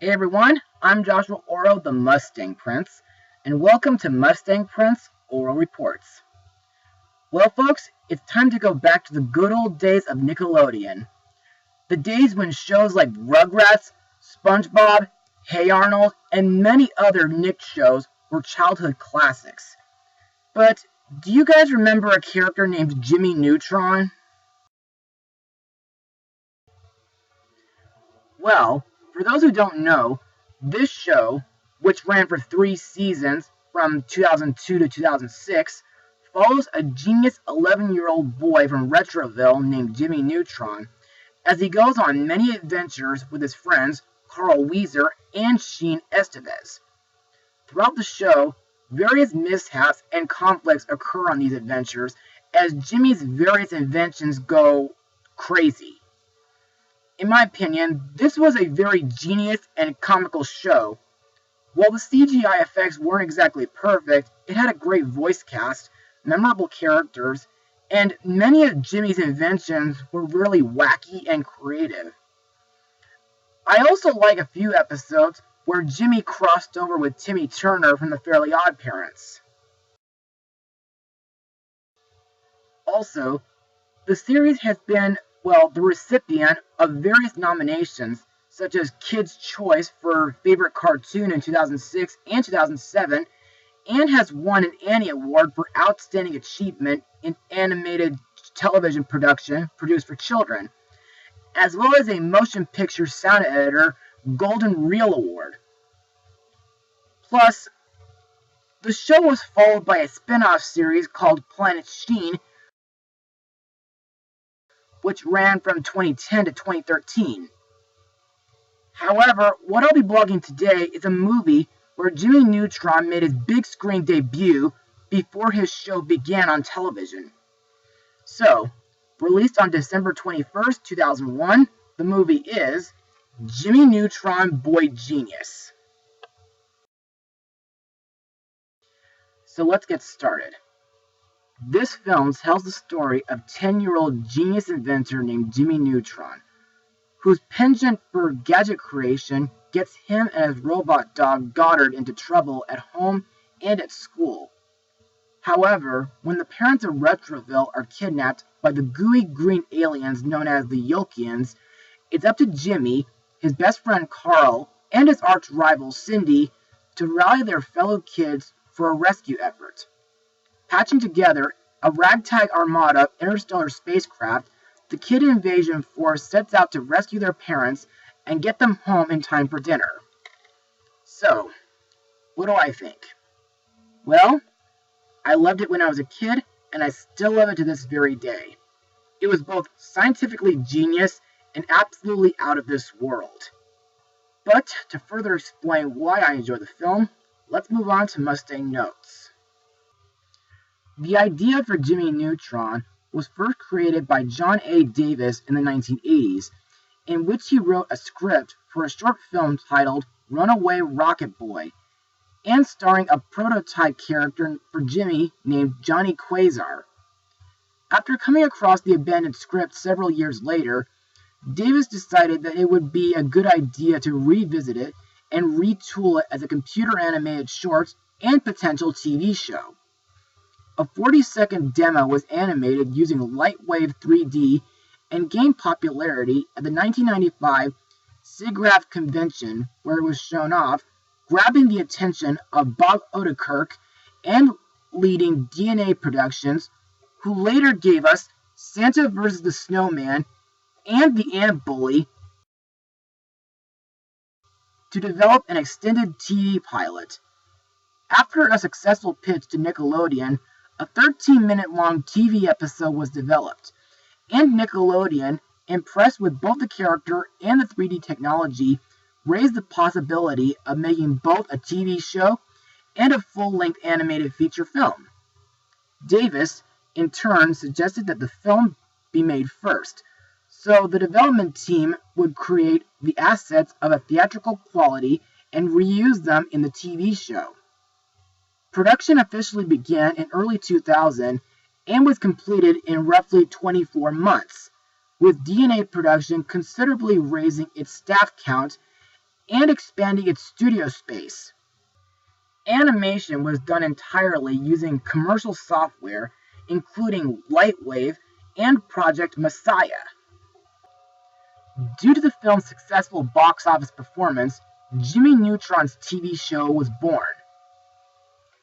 Hey everyone, I'm Joshua Orro, the Mustang Prince, and welcome to Mustang Prince Orro Reports. Well folks, it's time to go back to the good old days of Nickelodeon. The days when shows like Rugrats, SpongeBob, Hey Arnold, and many other Nick shows were childhood classics. But do you guys remember a character named Jimmy Neutron? Well, for those who don't know, this show, which ran for 3 seasons from 2002 to 2006, follows a genius 11-year-old boy from Retroville named Jimmy Neutron as he goes on many adventures with his friends Carl Weezer and Sheen Estevez. Throughout the show, various mishaps and conflicts occur on these adventures as Jimmy's various inventions go crazy. In my opinion, this was a very genius and comical show. While the CGI effects weren't exactly perfect, it had a great voice cast, memorable characters, and many of Jimmy's inventions were really wacky and creative. I also like a few episodes where Jimmy crossed over with Timmy Turner from the Fairly OddParents. Also, the series has been the recipient of various nominations, such as Kids' Choice for Favorite Cartoon in 2006 and 2007, and has won an Annie Award for Outstanding Achievement in Animated Television Production produced for children, as well as a Motion Picture Sound Editor Golden Reel Award. Plus, the show was followed by a spin-off series called Planet Sheen, which ran from 2010 to 2013. However, what I'll be blogging today is a movie where Jimmy Neutron made his big screen debut before his show began on television. So, released on December 21st, 2001, the movie is Jimmy Neutron Boy Genius. So let's get started. This film tells the story of 10-year-old genius inventor named Jimmy Neutron, whose penchant for gadget creation gets him and his robot dog Goddard into trouble at home and at school. However, when the parents of Retroville are kidnapped by the gooey green aliens known as the Yolkians, it's up to Jimmy, his best friend Carl, and his arch rival Cindy to rally their fellow kids for a rescue effort. Patching together a ragtag armada of interstellar spacecraft, the Kid Invasion Force sets out to rescue their parents and get them home in time for dinner. So, what do I think? Well, I loved it when I was a kid, and I still love it to this very day. It was both scientifically genius and absolutely out of this world. But, to further explain why I enjoy the film, let's move on to Mustang Notes. The idea for Jimmy Neutron was first created by John A. Davis in the 1980s, in which he wrote a script for a short film titled Runaway Rocket Boy, and starring a prototype character for Jimmy named Johnny Quasar. After coming across the abandoned script several years later, Davis decided that it would be a good idea to revisit it and retool it as a computer-animated short and potential TV show. A 40-second demo was animated using Lightwave 3D and gained popularity at the 1995 SIGGRAPH convention, where it was shown off, grabbing the attention of Bob Odenkirk and leading DNA Productions, who later gave us Santa vs. the Snowman and the Ant Bully, to develop an extended TV pilot. After a successful pitch to Nickelodeon, a 13-minute-long TV episode was developed, and Nickelodeon, impressed with both the character and the 3D technology, raised the possibility of making both a TV show and a full-length animated feature film. Davis, in turn, suggested that the film be made first, so the development team would create the assets of a theatrical quality and reuse them in the TV show. Production officially began in early 2000 and was completed in roughly 24 months, with DNA Production considerably raising its staff count and expanding its studio space. Animation was done entirely using commercial software, including Lightwave and Project Messiah. Due to the film's successful box office performance, Jimmy Neutron's TV show was born.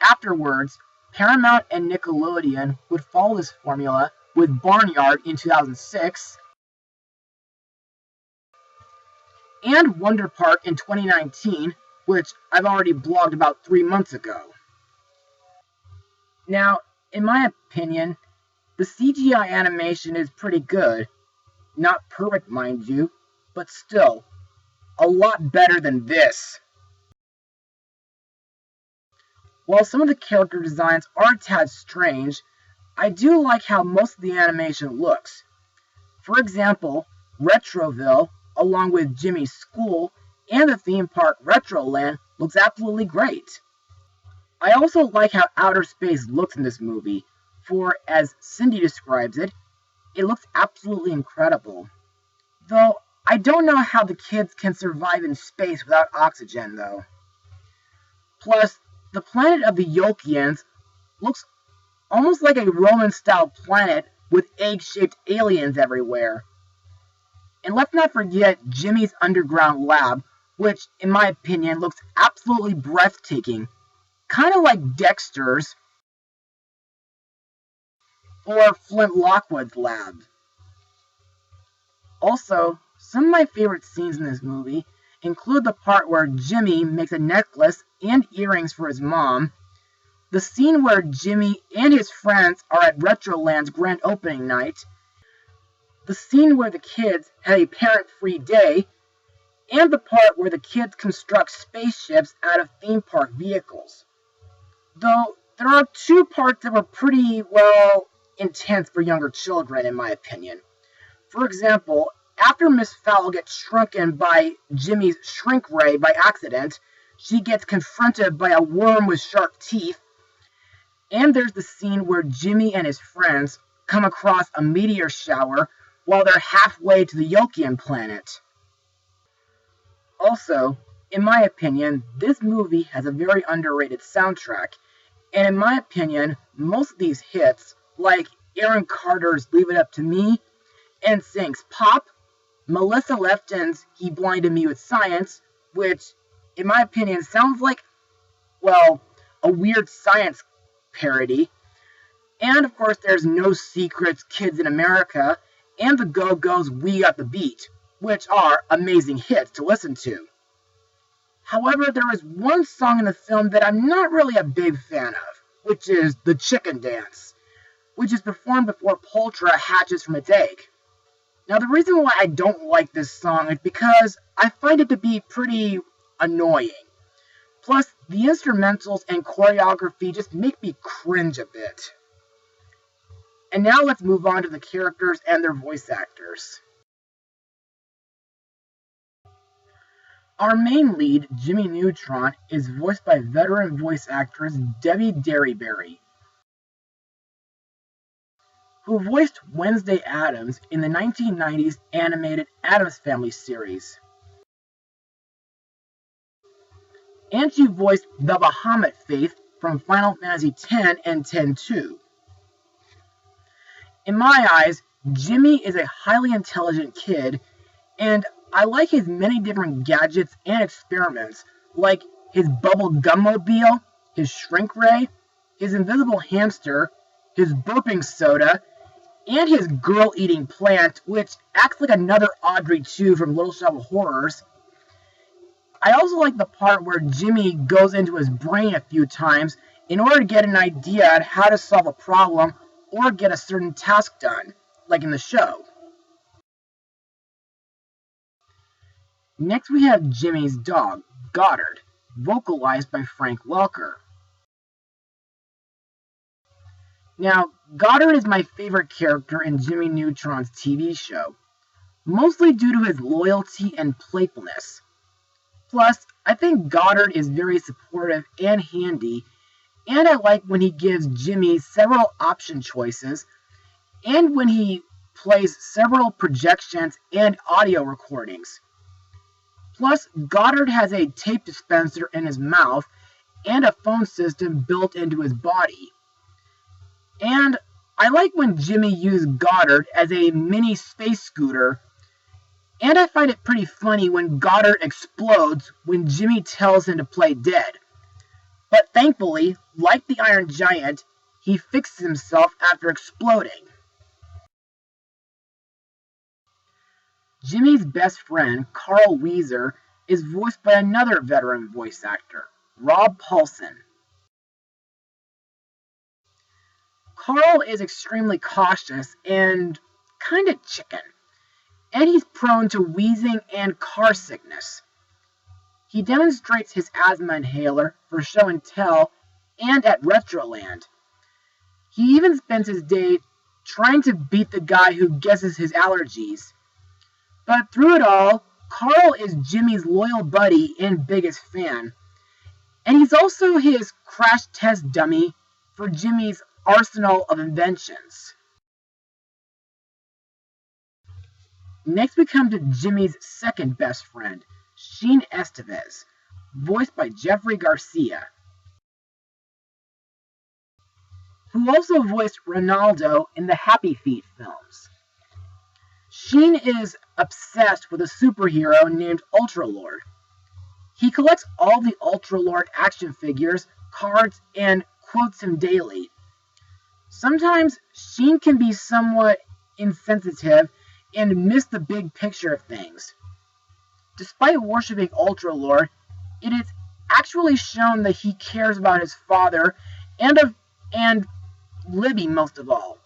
Afterwards, Paramount and Nickelodeon would follow this formula with Barnyard in 2006 and Wonder Park in 2019, which I've already blogged about 3 months ago. Now, in my opinion, the CGI animation is pretty good. Not perfect, mind you, but still, a lot better than this. While some of the character designs are a tad strange, I do like how most of the animation looks. For example, Retroville, along with Jimmy's school and the theme park Retroland, looks absolutely great. I also like how outer space looks in this movie, for as Cindy describes it, it looks absolutely incredible. Though, I don't know how the kids can survive in space without oxygen, though. Plus, the planet of the Yolkians looks almost like a Roman-style planet with egg-shaped aliens everywhere. And let's not forget Jimmy's underground lab, which, in my opinion, looks absolutely breathtaking. Kind of like Dexter's or Flint Lockwood's lab. Also, some of my favorite scenes in this movie include the part where Jimmy makes a necklace and earrings for his mom, the scene where Jimmy and his friends are at Retroland's grand opening night, the scene where the kids have a parent-free day, and the part where the kids construct spaceships out of theme park vehicles. Though, there are 2 parts that were pretty, intense for younger children, in my opinion. For example, after Miss Fowl gets shrunken by Jimmy's shrink ray by accident, she gets confronted by a worm with sharp teeth, and there's the scene where Jimmy and his friends come across a meteor shower while they're halfway to the Yolkian planet. Also, in my opinion, this movie has a very underrated soundtrack, and in my opinion, most of these hits, like Aaron Carter's Leave It Up to Me, NSYNC's Pop, Melissa Lefton's He Blinded Me with Science, which, in my opinion, sounds like, a weird science parody, and of course there's No Secrets, Kids in America, and the Go-Go's We Got the Beat, which are amazing hits to listen to. However, there is one song in the film that I'm not really a big fan of, which is The Chicken Dance, which is performed before Poltra hatches from its egg. Now, the reason why I don't like this song is because I find it to be pretty annoying. Plus, the instrumentals and choreography just make me cringe a bit. And now let's move on to the characters and their voice actors. Our main lead, Jimmy Neutron, is voiced by veteran voice actress Debbie Derryberry, who voiced Wednesday Addams in the 1990s animated Addams Family series. And she voiced the Bahamut Faith from Final Fantasy X and X-2. In my eyes, Jimmy is a highly intelligent kid, and I like his many different gadgets and experiments, like his bubble gum mobile, his shrink ray, his invisible hamster, his burping soda, and his girl-eating plant, which acts like another Audrey 2 from Little Shop of Horrors. I also like the part where Jimmy goes into his brain a few times in order to get an idea on how to solve a problem or get a certain task done, like in the show. Next we have Jimmy's dog, Goddard, vocalized by Frank Welker. Now, Goddard is my favorite character in Jimmy Neutron's TV show, mostly due to his loyalty and playfulness. Plus, I think Goddard is very supportive and handy, and I like when he gives Jimmy several option choices, and when he plays several projections and audio recordings. Plus, Goddard has a tape dispenser in his mouth and a phone system built into his body. And I like when Jimmy used Goddard as a mini space scooter, and I find it pretty funny when Goddard explodes when Jimmy tells him to play dead. But thankfully, like the Iron Giant, he fixes himself after exploding. Jimmy's best friend, Carl Wheezer, is voiced by another veteran voice actor, Rob Paulsen. Carl is extremely cautious and kind of chicken, and he's prone to wheezing and car sickness. He demonstrates his asthma inhaler for show and tell and at Retroland. He even spends his day trying to beat the guy who guesses his allergies. But through it all, Carl is Jimmy's loyal buddy and biggest fan. And he's also his crash test dummy for Jimmy's arsenal of inventions. Next we come to Jimmy's second best friend, Sheen Estevez, voiced by Jeffrey Garcia, who also voiced Ronaldo in the Happy Feet films. Sheen is obsessed with a superhero named Ultralord. He collects all the Ultralord action figures, cards, and quotes him daily. Sometimes Sheen can be somewhat insensitive and miss the big picture of things. Despite worshipping Ultralord, it is actually shown that he cares about his father and Libby most of all.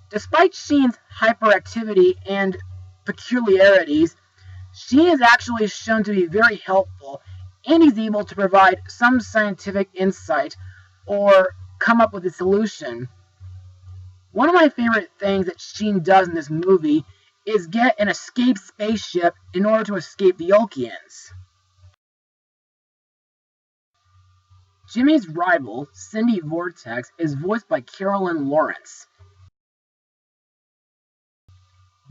Despite Sheen's hyperactivity and peculiarities, Sheen is actually shown to be very helpful, and he's able to provide some scientific insight or come up with a solution. One of my favorite things that Sheen does in this movie is get an escape spaceship in order to escape the Yolkians. Jimmy's rival, Cindy Vortex, is voiced by Carolyn Lawrence.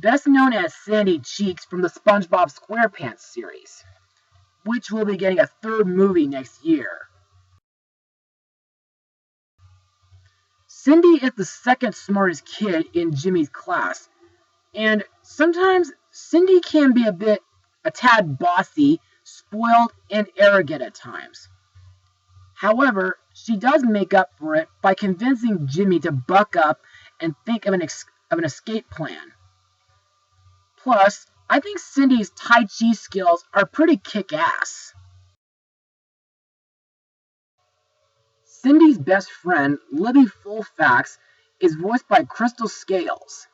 Best known as Sandy Cheeks from the SpongeBob SquarePants series, which will be getting a third movie next year. Cindy is the second smartest kid in Jimmy's class, and sometimes Cindy can be a tad bossy, spoiled, and arrogant at times. However, she does make up for it by convincing Jimmy to buck up and think of an escape plan. Plus, I think Cindy's Tai Chi skills are pretty kick-ass. Cindy's best friend, Libby Fullfax, is voiced by Crystal Scales.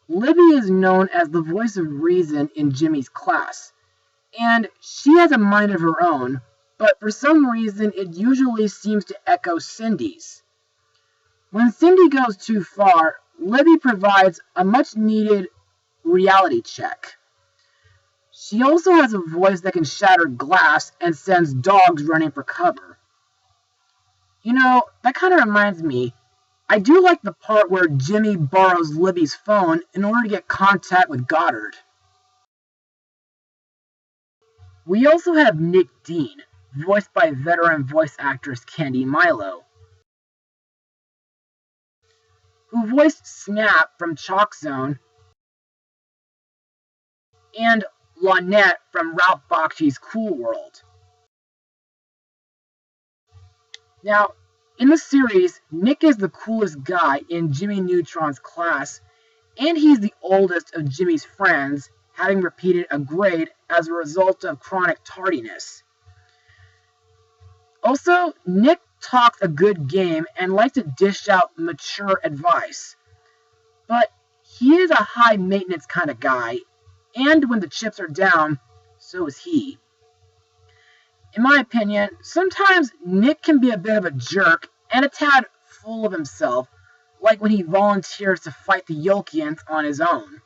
Libby is known as the voice of reason in Jimmy's class, and she has a mind of her own, but for some reason it usually seems to echo Cindy's. When Cindy goes too far, Libby provides a much-needed reality check. She also has a voice that can shatter glass and sends dogs running for cover. You know, that kind of reminds me, I do like the part where Jimmy borrows Libby's phone in order to get contact with Goddard. We also have Nick Dean, voiced by veteran voice actress Candy Milo, who voiced Snap from Chalk Zone and Lynette from Ralph Bakshi's Cool World. Now, in the series, Nick is the coolest guy in Jimmy Neutron's class, and he's the oldest of Jimmy's friends, having repeated a grade as a result of chronic tardiness. Also, Nick talks a good game and likes to dish out mature advice. But he is a high-maintenance kind of guy, and when the chips are down, so is he. In my opinion, sometimes Nick can be a bit of a jerk and a tad full of himself, like when he volunteers to fight the Yolkians on his own.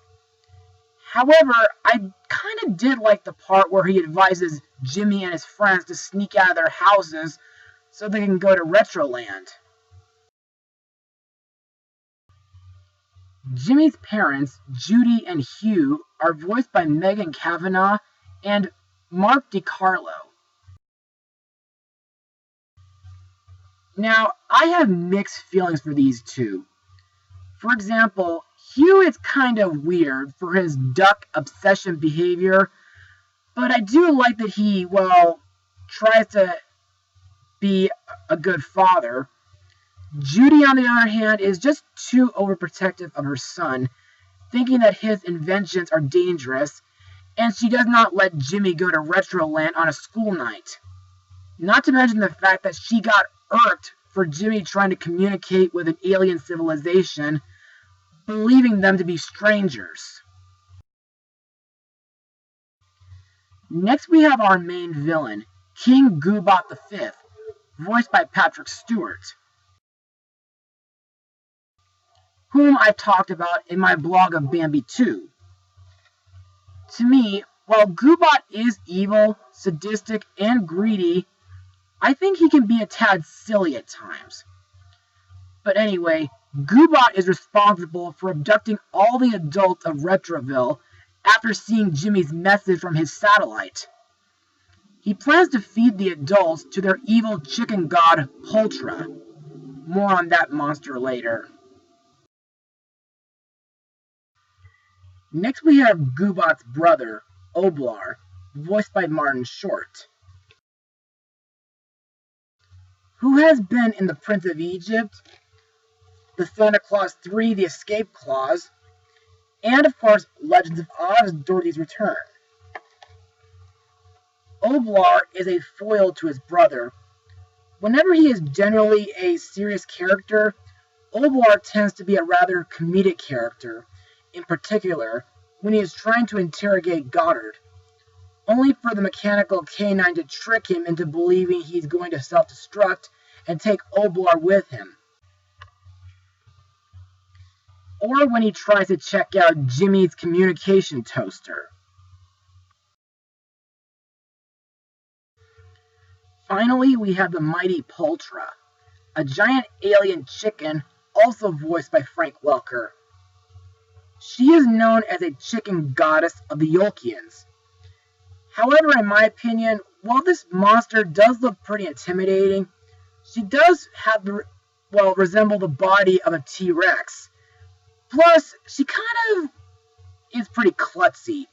However, I kind of did like the part where he advises Jimmy and his friends to sneak out of their houses so they can go to Retroland. Jimmy's parents, Judy and Hugh, are voiced by Megan Cavanagh and Mark DiCarlo. Now, I have mixed feelings for these two. For example, Hugh is kind of weird for his duck obsession behavior, but I do like that he, tries to be a good father. Judy, on the other hand, is just too overprotective of her son, thinking that his inventions are dangerous, and she does not let Jimmy go to Retroland on a school night. Not to mention the fact that she got irked for Jimmy trying to communicate with an alien civilization, believing them to be strangers. Next we have our main villain, King Goobot V, voiced by Patrick Stewart, whom I talked about in my blog of Bambi 2. To me, while Goobot is evil, sadistic, and greedy, I think he can be a tad silly at times. But anyway, Goobot is responsible for abducting all the adults of Retroville after seeing Jimmy's message from his satellite. He plans to feed the adults to their evil chicken god, Poltra. More on that monster later. Next we have Goobot's brother, Oblar, voiced by Martin Short, who has been in The Prince of Egypt, The Santa Claus 3, The Escape Clause, and of course, Legends of Oz, Dorothy's Return. Oblar is a foil to his brother. Whenever he is generally a serious character, Oblar tends to be a rather comedic character, in particular when he is trying to interrogate Goddard, only for the mechanical canine to trick him into believing he's going to self-destruct and take Oblar with him. Or when he tries to check out Jimmy's communication toaster. Finally, we have the mighty Poltra, a giant alien chicken also voiced by Frank Welker. She is known as a chicken goddess of the Yolkians. However, in my opinion, while this monster does look pretty intimidating, she does have resemble the body of a T-Rex. Plus, she kind of is pretty klutzy.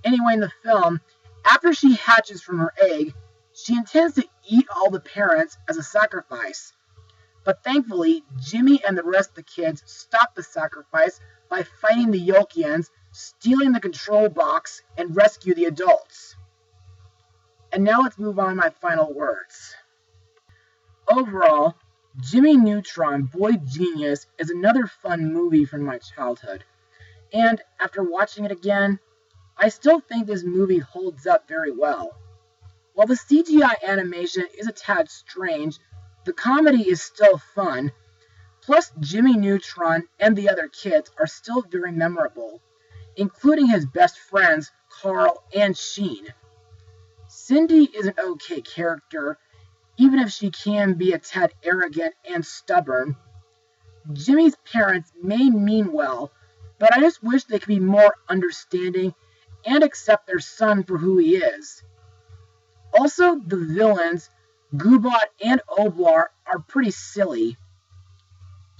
Anyway, in the film, after she hatches from her egg, she intends to eat all the parents as a sacrifice. But thankfully, Jimmy and the rest of the kids stop the sacrifice by fighting the Yolkians, stealing the control box, and rescue the adults. And now let's move on to my final words. Overall, Jimmy Neutron, Boy Genius is another fun movie from my childhood. And after watching it again, I still think this movie holds up very well. While the CGI animation is a tad strange, the comedy is still fun. Plus, Jimmy Neutron and the other kids are still very memorable, including his best friends, Carl and Sheen. Cindy is an okay character, even if she can be a tad arrogant and stubborn. Jimmy's parents may mean well, but I just wish they could be more understanding and accept their son for who he is. Also, the villains, Goobot and Oblar, are pretty silly.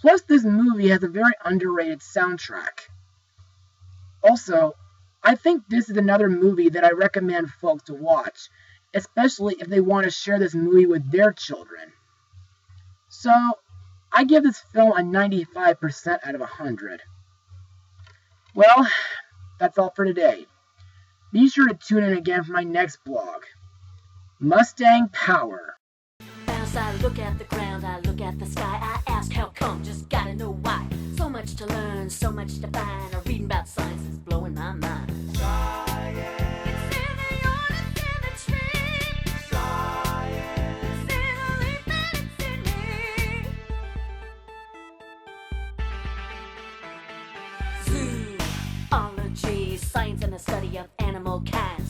Plus, this movie has a very underrated soundtrack. Also, I think this is another movie that I recommend folks to watch, especially if they want to share this movie with their children. So, I give this film a 95% out of 100. Well, that's all for today. Be sure to tune in again for my next blog. Mustang Power. As I look at the ground, I look at the sky, I ask how come, just gotta know why. So much to learn, so much to find, reading about science is blowing my mind. Science. It's in the yard, it's in the tree. Science. It's in a leaf and it's in me. Zoology, science and the study of animal kind.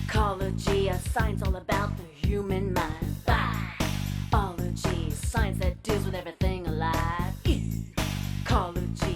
Psychology, a science all about the human mind. Biology, science that deals with everything alive. Ecology,